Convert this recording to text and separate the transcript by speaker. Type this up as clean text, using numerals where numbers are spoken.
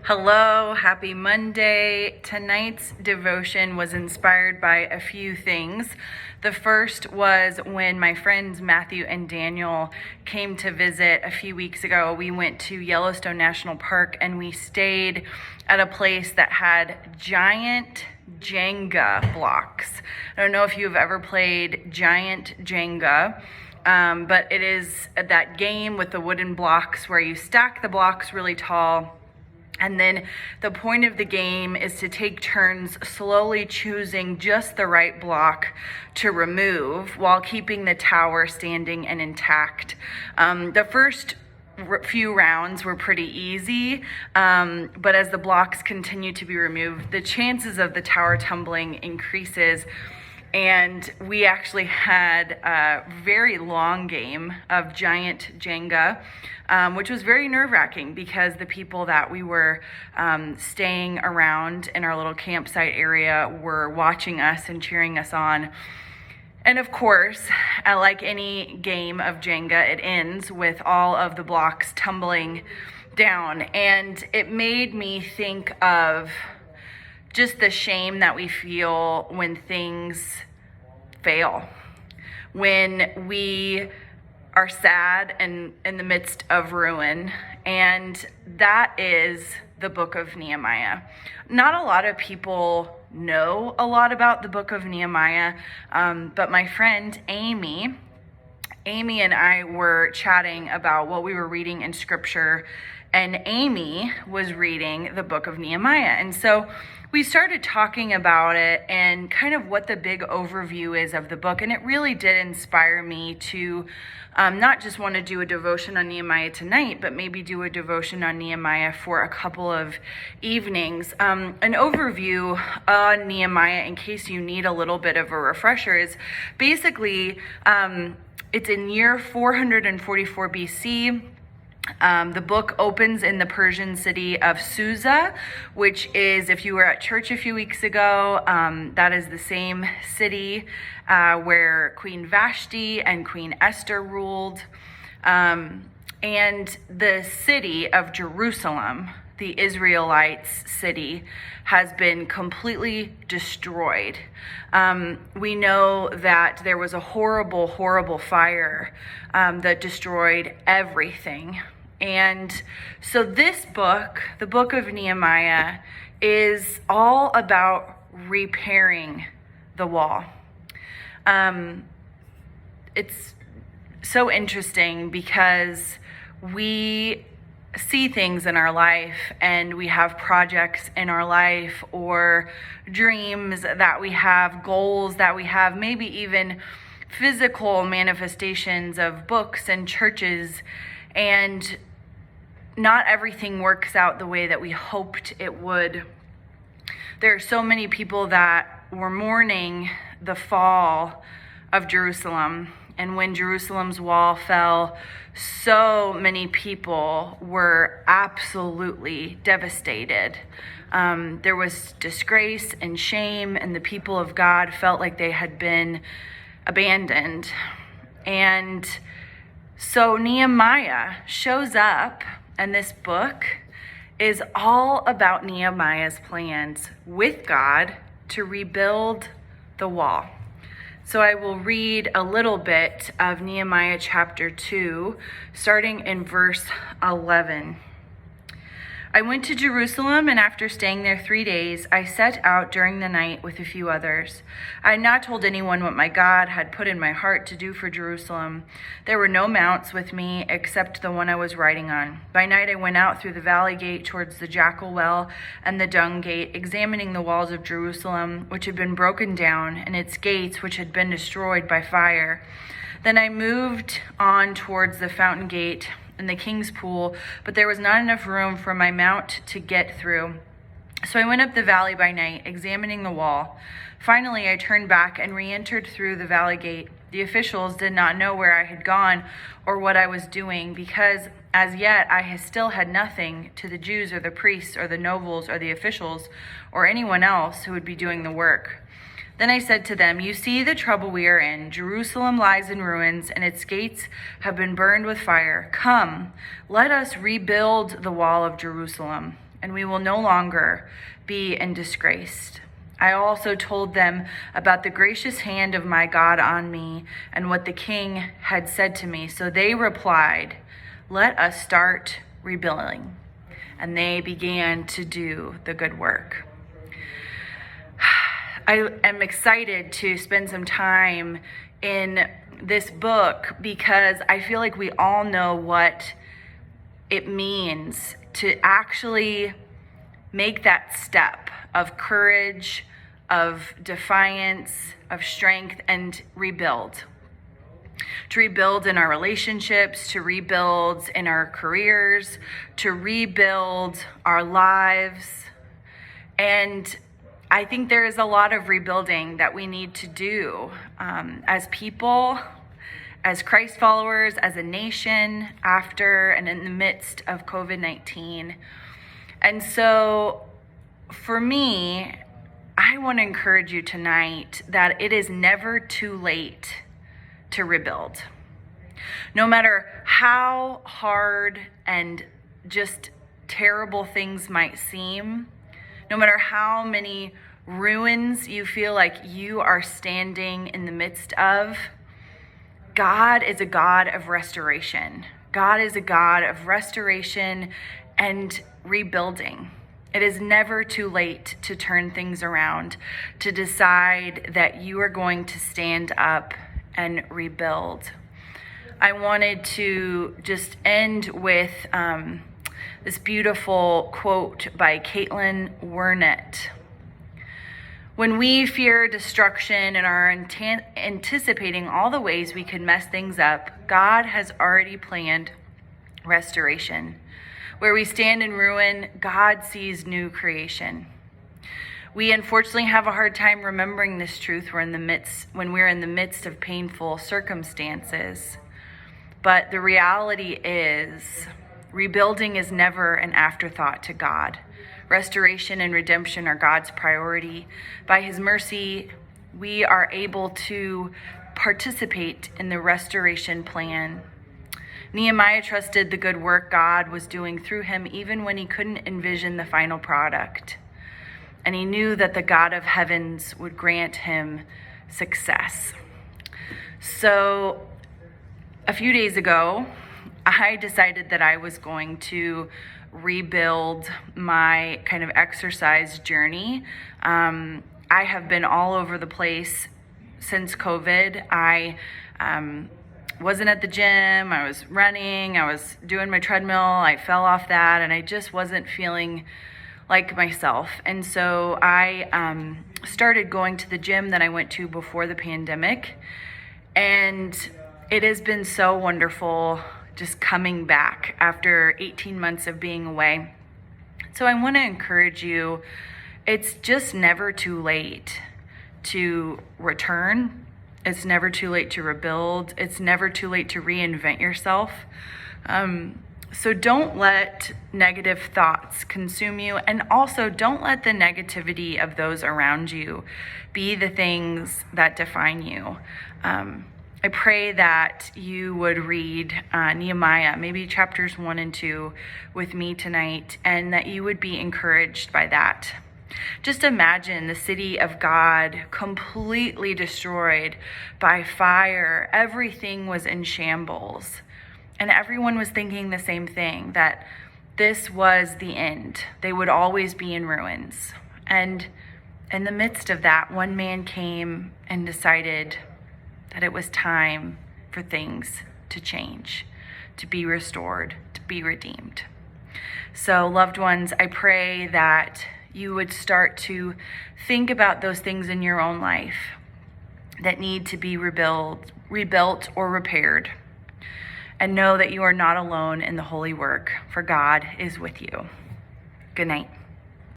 Speaker 1: Hello, happy Monday. Tonight's devotion was inspired by a few things. The first was when my friends Matthew and Daniel came to visit a few weeks ago. We went to Yellowstone National Park and we stayed at a place that had giant Jenga blocks. I don't know if you've ever played giant Jenga. But it is that game with the wooden blocks where you stack the blocks really tall. And then the point of the game is to take turns slowly choosing just the right block to remove while keeping the tower standing and intact. The first few rounds were pretty easy, but as the blocks continue to be removed, the chances of the tower tumbling increases. And we actually had a very long game of giant Jenga, which was very nerve-wracking because the people that we were staying around in our little campsite area were watching us and cheering us on. And of course, like any game of Jenga, it ends with all of the blocks tumbling down. And it made me think of just the shame that we feel when things fail, when we are sad and in the midst of ruin. And that is the book of Nehemiah. Not a lot of people know a lot about the book of Nehemiah, but my friend Amy and I were chatting about what we were reading in scripture, and Amy was reading the book of Nehemiah. And so we started talking about it and kind of what the big overview is of the book. And it really did inspire me to not just want to do a devotion on Nehemiah tonight, but maybe do a devotion on Nehemiah for a couple of evenings. An overview on Nehemiah, in case you need a little bit of a refresher, is basically it's in year 444 BC. The book opens in the Persian city of Susa, which is, if you were at church a few weeks ago, that is the same city where Queen Vashti and Queen Esther ruled. And the city of Jerusalem, the Israelites' city, has been completely destroyed. We know that there was a horrible, horrible fire that destroyed everything. And so this book, the book of Nehemiah, is all about repairing the wall. It's so interesting because we see things in our life and we have projects in our life or dreams that we have, goals that we have, maybe even physical manifestations of books and churches, and not everything works out the way that we hoped it would. There are so many people that were mourning the fall of Jerusalem. And when Jerusalem's wall fell, so many people were absolutely devastated. There was disgrace and shame, and the people of God felt like they had been abandoned. And so Nehemiah shows up, and this book is all about Nehemiah's plans with God to rebuild the wall. So I will read a little bit of Nehemiah chapter 2, starting in verse 11. I went to Jerusalem, and after staying there 3 days, I set out during the night with a few others. I had not told anyone what my God had put in my heart to do for Jerusalem. There were no mounts with me except the one I was riding on. By night I went out through the valley gate towards the Jackal Well and the Dung Gate, examining the walls of Jerusalem, which had been broken down, and its gates, which had been destroyed by fire. Then I moved on towards the Fountain Gate and the King's Pool, but there was not enough room for my mount to get through. So I went up the valley by night, examining the wall. Finally, I turned back and re-entered through the valley gate. The officials did not know where I had gone or what I was doing, because as yet I still had nothing to the Jews or the priests or the nobles or the officials or anyone else who would be doing the work. Then I said to them, "You see the trouble we are in. Jerusalem lies in ruins, and its gates have been burned with fire. Come, let us rebuild the wall of Jerusalem and we will no longer be in disgrace. I also told them about the gracious hand of my God on me and what the king had said to me. So they replied, "Let us start rebuilding." And they began to do the good work. I am excited to spend some time in this book because I feel like we all know what it means to actually make that step of courage, of defiance, of strength, and rebuild. To rebuild in our relationships, to rebuild in our careers, to rebuild our lives. And I think there is a lot of rebuilding that we need to do as people, as Christ followers, as a nation, after and in the midst of COVID-19. And so for me, I want to encourage you tonight that it is never too late to rebuild. No matter how hard and just terrible things might seem, no matter how many ruins you feel like you are standing in the midst of, God is a God of restoration. God is a God of restoration and rebuilding. It is never too late to turn things around, to decide that you are going to stand up and rebuild. I wanted to just end with this beautiful quote by Caitlin Wernett. When we fear destruction and are anticipating all the ways we could mess things up, God has already planned restoration. Where we stand in ruin, God sees new creation. We unfortunately have a hard time remembering this truth when we're in the midst of painful circumstances. But the reality is, rebuilding is never an afterthought to God. Restoration and redemption are God's priority. By his mercy, we are able to participate in the restoration plan. Nehemiah trusted the good work God was doing through him even when he couldn't envision the final product. And he knew that the God of heavens would grant him success. So a few days ago, I decided that I was going to rebuild my kind of exercise journey. I have been all over the place since COVID. I wasn't at the gym, I was running, I was doing my treadmill, I fell off that, and I just wasn't feeling like myself. And so I started going to the gym that I went to before the pandemic, and it has been so wonderful just coming back after 18 months of being away. So I want to encourage you, it's just never too late to return. It's never too late to rebuild. It's never too late to reinvent yourself. So don't let negative thoughts consume you, and also don't let the negativity of those around you be the things that define you. I pray that you would read Nehemiah, maybe chapters 1 and 2 with me tonight, and that you would be encouraged by that. Just imagine the city of God completely destroyed by fire. Everything was in shambles. And everyone was thinking the same thing, that this was the end. They would always be in ruins. And in the midst of that, one man came and decided that it was time for things to change, to be restored, to be redeemed. So, loved ones, I pray that you would start to think about those things in your own life that need to be rebuilt or repaired. And know that you are not alone in the holy work, for God is with you. Good night.